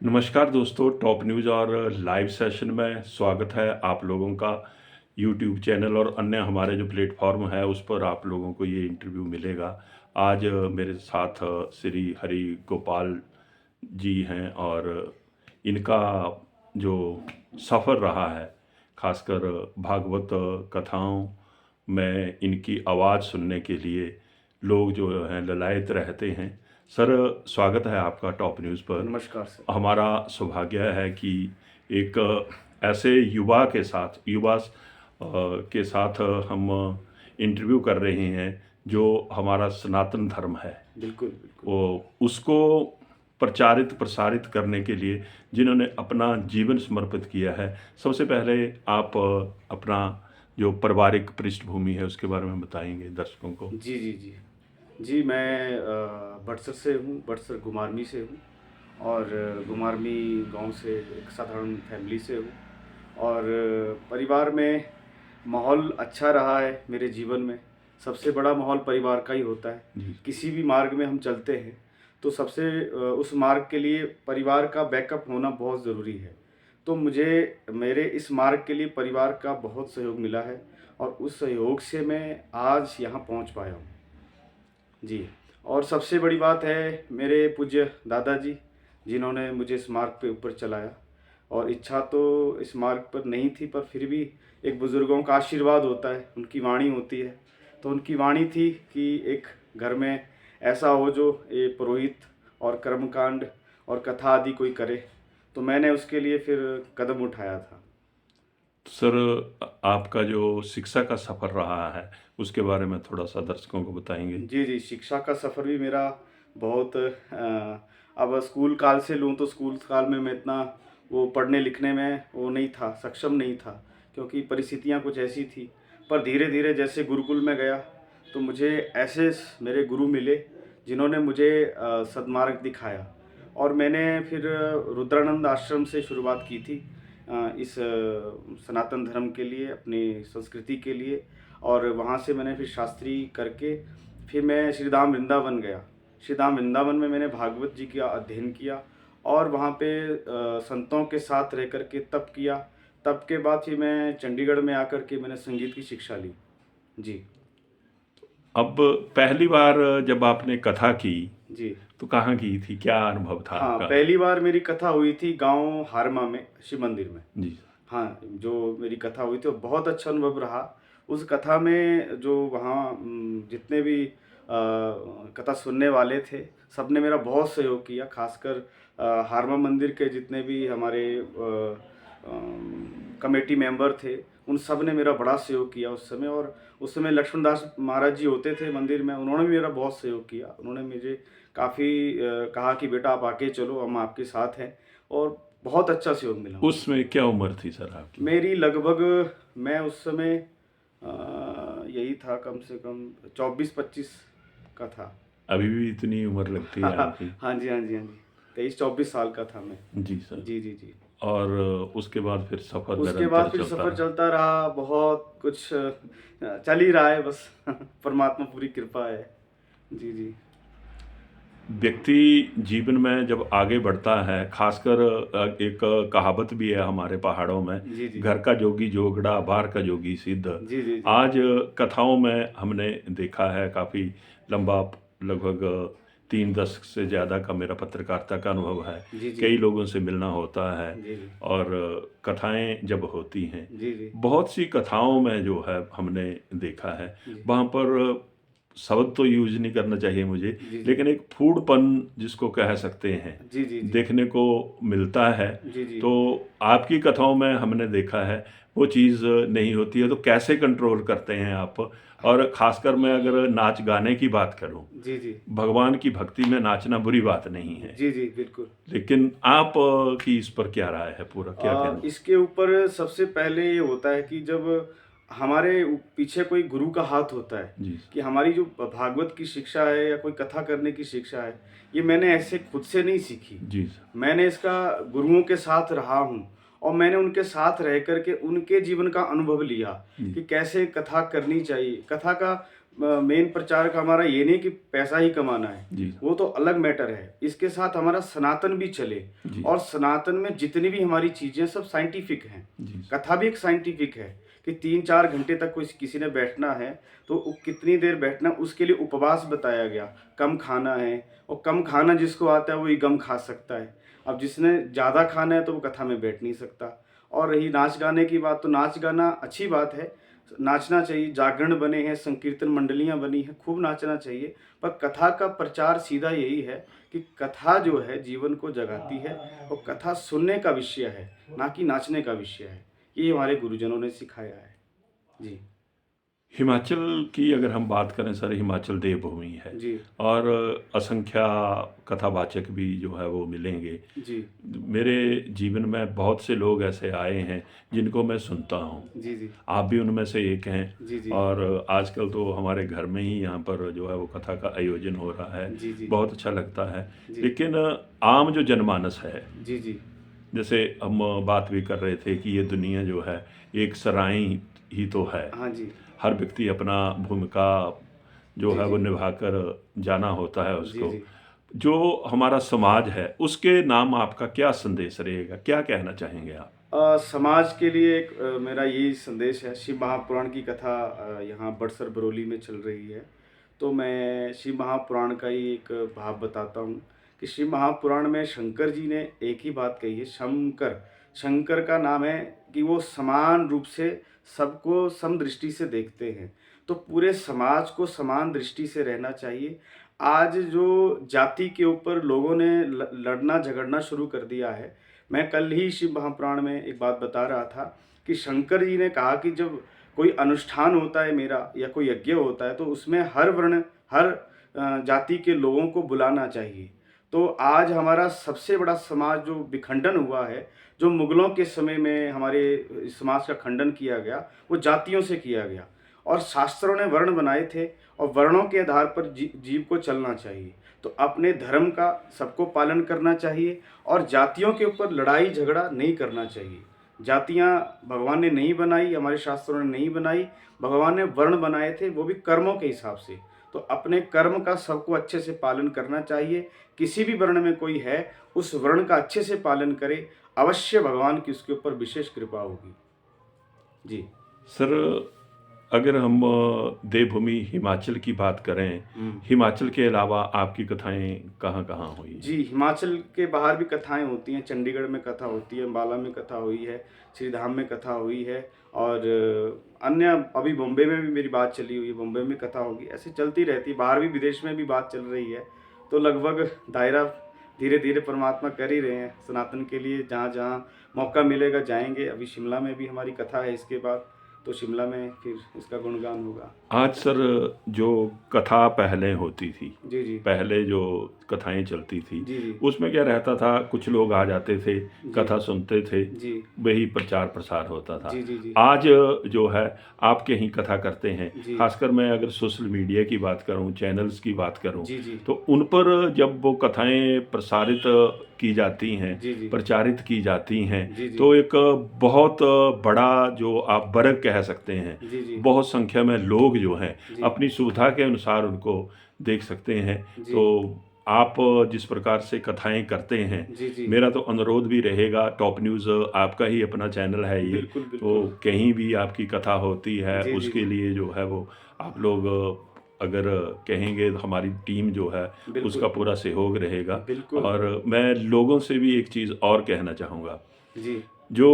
नमस्कार दोस्तों, top news और लाइव सेशन में स्वागत है आप लोगों का। यूट्यूब चैनल और अन्य हमारे जो प्लेटफॉर्म है उस पर आप लोगों को ये इंटरव्यू मिलेगा। आज मेरे साथ श्री हरि गोपाल जी हैं और इनका जो सफ़र रहा है, खासकर भागवत कथाओं में इनकी आवाज़ सुनने के लिए लोग जो हैं ललायत रहते हैं। सर, स्वागत है आपका टॉप न्यूज़ पर। नमस्कार सर। हमारा सौभाग्य है कि एक ऐसे युवा के साथ हम इंटरव्यू कर रहे हैं जो हमारा सनातन धर्म है बिल्कुल, बिल्कुल। वो उसको प्रचारित प्रसारित करने के लिए जिन्होंने अपना जीवन समर्पित किया है। सबसे पहले आप अपना जो पारिवारिक पृष्ठभूमि है उसके बारे में बताएंगे दर्शकों को। जी, जी, जी। जी, मैं बड़सर से हूँ, बड़सर घुमारवी से हूँ और घुमारवी गाँव से एक साधारण फैमिली से हूँ और परिवार में माहौल अच्छा रहा है मेरे जीवन में। सबसे बड़ा माहौल परिवार का ही होता है। जी। किसी भी मार्ग में हम चलते हैं, तो उस मार्ग के लिए परिवार का बैकअप होना बहुत ज़रूरी है। तो मुझे मेरे इस मार्ग के लिए परिवार का बहुत सहयोग मिला है और उस सहयोग से मैं आज यहाँ पहुँच पाया हूँ। जी, और सबसे बड़ी बात है मेरे पूज्य दादाजी, जिन्होंने मुझे इस मार्ग पे ऊपर चलाया और इच्छा तो इस मार्ग पर नहीं थी, पर फिर भी एक बुज़ुर्गों का आशीर्वाद होता है, उनकी वाणी होती है। तो उनकी वाणी थी कि एक घर में ऐसा हो जो ये पुरोहित और कर्मकांड और कथा आदि कोई करे, तो मैंने उसके लिए फिर कदम उठाया था। सर, आपका जो शिक्षा का सफ़र रहा है उसके बारे में थोड़ा सा दर्शकों को बताएंगे। जी, जी, शिक्षा का सफ़र भी मेरा बहुत अब स्कूल काल से लूँ तो स्कूल काल में मैं इतना वो पढ़ने लिखने में वो नहीं था, सक्षम नहीं था, क्योंकि परिस्थितियाँ कुछ ऐसी थी। पर धीरे-धीरे जैसे गुरुकुल में गया, तो मुझे ऐसे मेरे गुरु मिले, जिन्होंने मुझे सद्मार्ग दिखाया और मैंने फिर रुद्रानंद आश्रम से शुरुआत की थी इस सनातन धर्म के लिए, अपनी संस्कृति के लिए। और वहाँ से मैंने फिर शास्त्री करके फिर मैं श्री धाम वृंदावन गया। श्री धाम वृंदावन में मैंने भागवत जी का अध्ययन किया और वहाँ पे संतों के साथ रह कर के तप किया। तप के बाद फिर मैं चंडीगढ़ में आकर के मैंने संगीत की शिक्षा ली। जी, अब पहली बार जब आपने कथा की जी। तो कहाँ की थी, क्या अनुभव था हाँ, आपका? पहली बार मेरी कथा हुई थी गाँव हारमा में, शिव मंदिर में। जी। हाँ, जो मेरी कथा हुई थी वो बहुत अच्छा अनुभव रहा। उस कथा में जो वहाँ जितने भी कथा सुनने वाले थे, सबने मेरा बहुत सहयोग किया। ख़ासकर हारमा मंदिर के जितने भी हमारे कमेटी मेंबर थे, उन सब ने मेरा बड़ा सहयोग किया उस समय। और उस समय लक्ष्मण दास महाराज जी होते थे मंदिर में, उन्होंने भी मेरा बहुत सहयोग किया। उन्होंने मुझे काफ़ी कहा कि बेटा आप आके चलो, हम आपके साथ हैं, और बहुत अच्छा सहयोग मिला मुझे। उसमें क्या उम्र थी सर आपकी? मेरी लगभग मैं उस समय यही था, कम से कम 24-25 का था। अभी भी इतनी उम्र लगती है आपकी? हाँ जी, हाँ जी, हाँ जी। 23-24 साल का था मैं। जी सर। जी, जी, जी। और उसके बाद फिर सफ़र उसके निरंतर बाद फिर चलता सफ़र रहा। चलता रहा, बहुत कुछ चल ही रहा है बस। परमात्मा पूरी कृपा है। जी, जी। व्यक्ति जीवन में जब आगे बढ़ता है, खासकर एक कहावत भी है हमारे पहाड़ों में, जी, जी, घर जी। का जोगी जोगड़ा बाहर का जोगी सिद्ध। जी, जी, जी। आज कथाओं में हमने देखा है काफ़ी लंबा, लगभग 3 दशक से ज़्यादा का मेरा पत्रकारिता का अनुभव है। जी, जी। कई लोगों से मिलना होता है जी, जी। और कथाएं जब होती हैं, जी, जी। बहुत सी कथाओं में जो है हमने देखा है, जी। वहाँ पर शब्द तो यूज़ नहीं करना चाहिए मुझे, जी, जी। लेकिन एक फूडपन जिसको कह सकते हैं, जी, जी, जी। देखने को मिलता है। जी, जी। तो आपकी कथाओं में हमने देखा है वो चीज़ नहीं होती है, तो कैसे कंट्रोल करते हैं आप? और ख़ासकर मैं अगर नाच गाने की बात करूं, जी, जी। भगवान की भक्ति में नाचना बुरी बात नहीं है, जी, जी, बिल्कुल। लेकिन आप की इस पर क्या राय है, पूरा क्या कहना? इसके ऊपर सबसे पहले ये होता है कि जब हमारे पीछे कोई गुरु का हाथ होता है, जी कि हमारी जो भागवत की शिक्षा है या कोई कथा करने की शिक्षा है, ये मैंने ऐसे खुद से नहीं सीखी। जी सर। मैंने इसका गुरुओं के साथ रहा हूँ और मैंने उनके साथ रह कर के उनके जीवन का अनुभव लिया जी। कि कैसे कथा करनी चाहिए। कथा का मेन प्रचार का हमारा ये नहीं कि पैसा ही कमाना है, जी वो तो अलग मैटर है। इसके साथ हमारा सनातन भी चले, जी और सनातन में जितनी भी हमारी चीज़ें सब साइंटिफिक हैं। जी कथा भी एक साइंटिफिक है कि 3-4 घंटे तक कोई किसी ने बैठना है तो कितनी देर बैठना, उसके लिए उपवास बताया गया, कम खाना है, और कम खाना जिसको आता है वही कम खा सकता है। अब जिसने ज़्यादा खाना है तो वो कथा में बैठ नहीं सकता। और रही नाच गाने की बात, तो नाच गाना अच्छी बात है, नाचना चाहिए, जागरण बने हैं, संकीर्तन मंडलियाँ बनी हैं, खूब नाचना चाहिए। पर कथा का प्रचार सीधा यही है कि कथा जो है जीवन को जगाती है, और कथा सुनने का विषय है, ना कि नाचने का विषय है। ये हमारे गुरुजनों ने सिखाया है। जी, हिमाचल की अगर हम बात करें सर, हिमाचल देवभूमि है जी, और असंख्या कथावाचक भी जो है वो मिलेंगे। जी, मेरे जीवन में बहुत से लोग ऐसे आए हैं जिनको मैं सुनता हूँ, जी, जी, आप भी उनमें से एक हैं। जी, जी, और आजकल तो हमारे घर में ही यहाँ पर जो है वो कथा का आयोजन हो रहा है, जी, जी, बहुत अच्छा लगता है। जी, लेकिन आम जो जनमानस है, जी, जी, जैसे हम बात भी कर रहे थे कि ये दुनिया जो है एक सराय ही तो है। हाँ जी, हर व्यक्ति अपना भूमिका जो जी, है वो जी, निभाकर जाना होता है जी, उसको। जी। जो हमारा समाज है उसके नाम आपका क्या संदेश रहेगा, क्या कहना चाहेंगे आप? समाज के लिए एक मेरा यही संदेश है। शिव महापुराण की कथा यहाँ बड़सर बरौली में चल रही है। तो मैं शिव महापुराण का ही एक भाव बताता हूँ कि शिव महापुराण में शंकर जी ने एक ही बात कही है। शंकर, शंकर का नाम है कि वो समान रूप से सबको समदृष्टि से देखते हैं। तो पूरे समाज को समान दृष्टि से रहना चाहिए। आज जो जाति के ऊपर लोगों ने लड़ना झगड़ना शुरू कर दिया है। मैं कल ही शिव महापुराण में एक बात बता रहा था कि शंकर जी ने कहा कि जब कोई अनुष्ठान होता है मेरा, या कोई यज्ञ होता है, तो उसमें हर वर्ण, हर जाति के लोगों को बुलाना चाहिए। तो आज हमारा सबसे बड़ा समाज जो विखंडन हुआ है, जो मुगलों के समय में हमारे समाज का खंडन किया गया, वो जातियों से किया गया। और शास्त्रों ने वर्ण बनाए थे, और वर्णों के आधार पर जीव को चलना चाहिए। तो अपने धर्म का सबको पालन करना चाहिए, और जातियों के ऊपर लड़ाई झगड़ा नहीं करना चाहिए। जातियाँ भगवान ने नहीं बनाई, हमारे शास्त्रों ने नहीं बनाई। भगवान ने वर्ण बनाए थे, वो भी कर्मों के हिसाब से। तो अपने कर्म का सबको अच्छे से पालन करना चाहिए। किसी भी वर्ण में कोई है, उस वर्ण का अच्छे से पालन करे, अवश्य भगवान की उसके ऊपर विशेष कृपा होगी। जी। सर, अगर हम देवभूमि हिमाचल की बात करें, हम्म। हिमाचल के अलावा आपकी कथाएं कहाँ कहाँ हुई हैं? जी, हिमाचल के बाहर भी कथाएँ होती हैं। चंडीगढ़ में कथा होती है, अम्बाला में कथा हुई है, श्रीधाम में कथा हुई है, और अन्य अभी बॉम्बे में भी मेरी बात चली हुई है, बॉम्बे में कथा होगी। ऐसे चलती रहती है, बाहर भी विदेश में भी बात चल रही है। तो लगभग दायरा धीरे-धीरे परमात्मा कर ही रहे हैं सनातन के लिए। जहाँ-जहाँ मौका मिलेगा जाएँगे। अभी शिमला में भी हमारी कथा है इसके बाद, तो शिमला में फिर इसका गुणगान होगा। आज सर, जो कथा पहले होती थी, जी, जी। पहले जो कथाएं चलती थी, जी, जी। उसमें क्या रहता था, कुछ लोग आ जाते थे, जी। कथा सुनते थे, जी। वही प्रचार प्रसार होता था। जी, जी, जी। आज जो है आपके ही कथा करते हैं, जी। खासकर मैं अगर सोशल मीडिया की बात करूं, चैनल्स की बात करूं, जी, जी। तो उन पर जब वो कथाएं प्रसारित की जाती हैं, जी, जी। प्रचारित की जाती हैं, जी, जी। तो एक बहुत बड़ा जो आप वर्ग कह सकते हैं, जी, जी। बहुत संख्या में लोग जो हैं जी। अपनी सुविधा के अनुसार उनको देख सकते हैं। जी। तो आप जिस प्रकार से कथाएं करते हैं, जी, जी। मेरा तो अनुरोध भी रहेगा, टॉप न्यूज़ आपका ही अपना चैनल है ये, बिल्कुल, तो बिल्कुल। कहीं भी आपकी कथा होती है जी, जी, उसके जी। लिए जो है वो आप लोग अगर कहेंगे तो हमारी टीम जो है बिल्कुल। उसका पूरा सहयोग रहेगा। बिल्कुल। और मैं लोगों से भी एक चीज़ और कहना चाहूँगा, जी। जो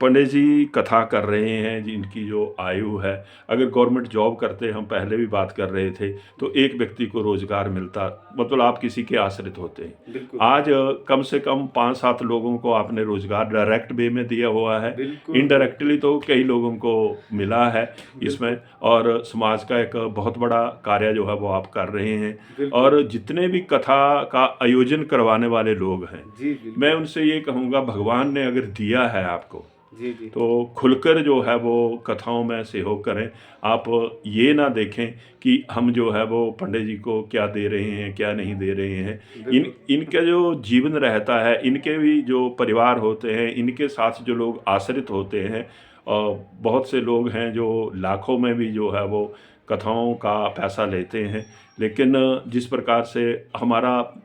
पंडित जी कथा कर रहे हैं, जिनकी जो आयु है, अगर गवर्नमेंट जॉब करते, हम पहले भी बात कर रहे थे, तो एक व्यक्ति को रोजगार मिलता, मतलब आप किसी के आश्रित होते हैं। बिल्कुल। आज कम से कम 5-7 लोगों को आपने रोजगार डायरेक्ट वे में दिया हुआ है, बिल्कुल। इनडायरेक्टली तो कई लोगों को मिला है इसमें, और समाज का एक बहुत बड़ा कार्य जो है वो आप कर रहे हैं। बिल्कुल। और जितने भी कथा का आयोजन करवाने वाले लोग हैं, जी, बिल्कुल। मैं उनसे ये कहूँगा, भगवान ने अगर दिया है आपको, जी, जी। तो खुलकर जो है वो कथाओं में सहयोग करें। आप ये ना देखें कि हम जो है वो पंडित जी को क्या दे रहे हैं, क्या नहीं दे रहे हैं। इनका जो जीवन रहता है, इनके भी जो परिवार होते हैं, इनके साथ जो लोग आश्रित होते हैं, और बहुत से लोग हैं जो लाखों में भी जो है वो कथाओं का पैसा लेते हैं। लेकिन जिस प्रकार से हमारा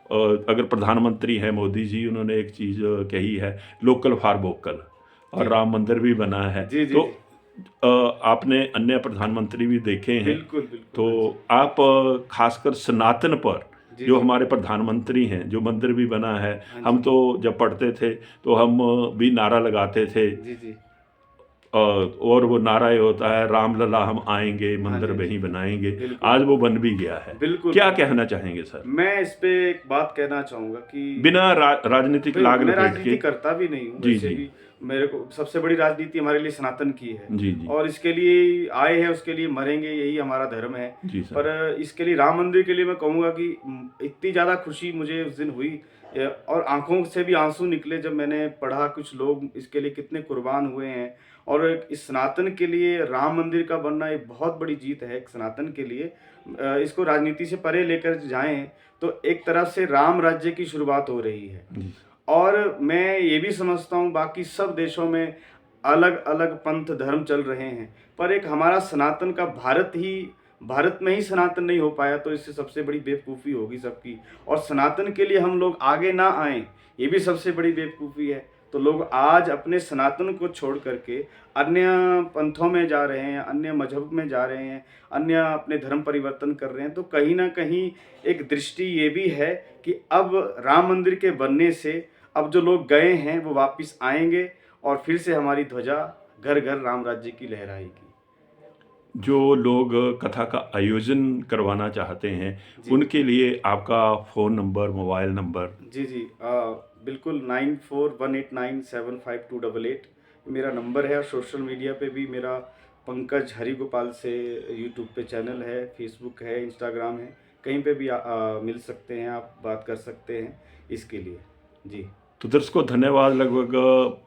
अगर प्रधानमंत्री हैं मोदी जी, उन्होंने एक चीज़ कही है, लोकल फॉर वोकल, और जी राम मंदिर भी बना है। जी जी तो जी आपने अन्य प्रधानमंत्री भी देखे हैं। बिल्कुल बिल्कुल। तो हाँ जी आप खासकर सनातन पर, जी जो जी हमारे प्रधानमंत्री हैं, जो मंदिर भी बना है, हाँ हम जी तो जब पढ़ते थे तो हम भी नारा लगाते थे, जी जी और वो नारा ये होता है, राम लला हम आएंगे, हाँ मंदिर जी हाँ जी वहीं बनाएंगे। बिल्कुल आज वो बन भी गया है। बिल्कुल क्या बिल्कुल। कहना चाहेंगे सर, मैं इस पे एक बात कहना चाहूँगा कि बिना राजनीतिक भाई लाग मैं लपेट के? राजनीति करता भी नहीं हूँ जी वैसे जी भी। मेरे को सबसे बड़ी राजनीति हमारे लिए सनातन की है जी जी और इसके लिए आए हैं, उसके लिए मरेंगे, यही हमारा धर्म है। जी सर। पर इसके लिए राम मंदिर के लिए मैं कहूँगा कि इतनी ज़्यादा खुशी मुझे उस दिन हुई और आंखों से भी आंसू निकले जब मैंने पढ़ा कुछ लोग इसके लिए कितने कुर्बान हुए हैं। और इस सनातन के लिए राम मंदिर का बनना एक बहुत बड़ी जीत है एक सनातन के लिए। इसको राजनीति से परे लेकर जाएं तो एक तरह से राम राज्य की शुरुआत हो रही है। जी और मैं ये भी समझता हूँ बाकी सब देशों में अलग अलग पंथ धर्म चल रहे हैं, पर एक हमारा सनातन का भारत में ही सनातन नहीं हो पाया तो इससे सबसे बड़ी बेवकूफ़ी होगी सबकी। और सनातन के लिए हम लोग आगे ना आएं, ये भी सबसे बड़ी बेवकूफ़ी है। तो लोग आज अपने सनातन को छोड़ करके अन्य पंथों में जा रहे हैं, अन्य मजहब में जा रहे हैं, अन्य अपने धर्म परिवर्तन कर रहे हैं। तो कहीं ना कहीं एक दृष्टि ये भी है कि अब राम मंदिर के बनने से अब जो लोग गए हैं वो वापस आएंगे और फिर से हमारी ध्वजा घर घर राम राज्य की लहराएगी। जो लोग कथा का आयोजन करवाना चाहते हैं, जी उनके लिए आपका फ़ोन नंबर, मोबाइल नंबर? जी जी बिल्कुल 9418975288 मेरा नंबर है। और सोशल मीडिया पे भी मेरा पंकज हरिगोपाल से यूट्यूब पे चैनल है, फेसबुक है, इंस्टाग्राम है, कहीं पे भी मिल सकते हैं, आप बात कर सकते हैं इसके लिए। जी तो दर्शकों, धन्यवाद। लगभग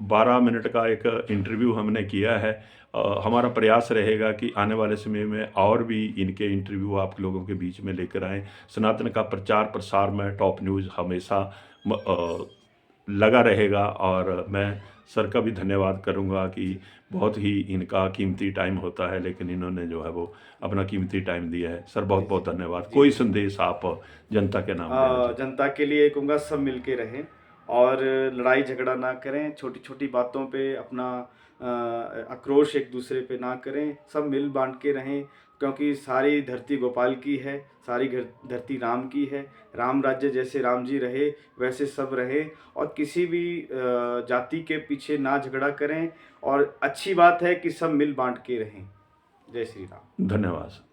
12 मिनट का एक इंटरव्यू हमने किया है। हमारा प्रयास रहेगा कि आने वाले समय में और भी इनके इंटरव्यू आप लोगों के बीच में लेकर आएँ। सनातन का प्रचार प्रसार में टॉप न्यूज़ हमेशा लगा रहेगा। और मैं सर का भी धन्यवाद करूंगा कि बहुत ही इनका कीमती टाइम होता है, लेकिन इन्होंने जो है वो अपना कीमती टाइम दिया है। सर, बहुत जी बहुत धन्यवाद। जी कोई जी संदेश आप जनता के नाम देना चाहें? जनता के लिए कहूँगा सब मिल के रहें और लड़ाई झगड़ा ना करें, छोटी छोटी बातों पे अपना आक्रोश एक दूसरे पे ना करें, सब मिल बांट के रहें। क्योंकि सारी धरती गोपाल की है, सारी धरती राम की है। राम राज्य जैसे राम जी रहे वैसे सब रहे और किसी भी जाति के पीछे ना झगड़ा करें। और अच्छी बात है कि सब मिल बांट के रहें। जय श्री राम। धन्यवाद।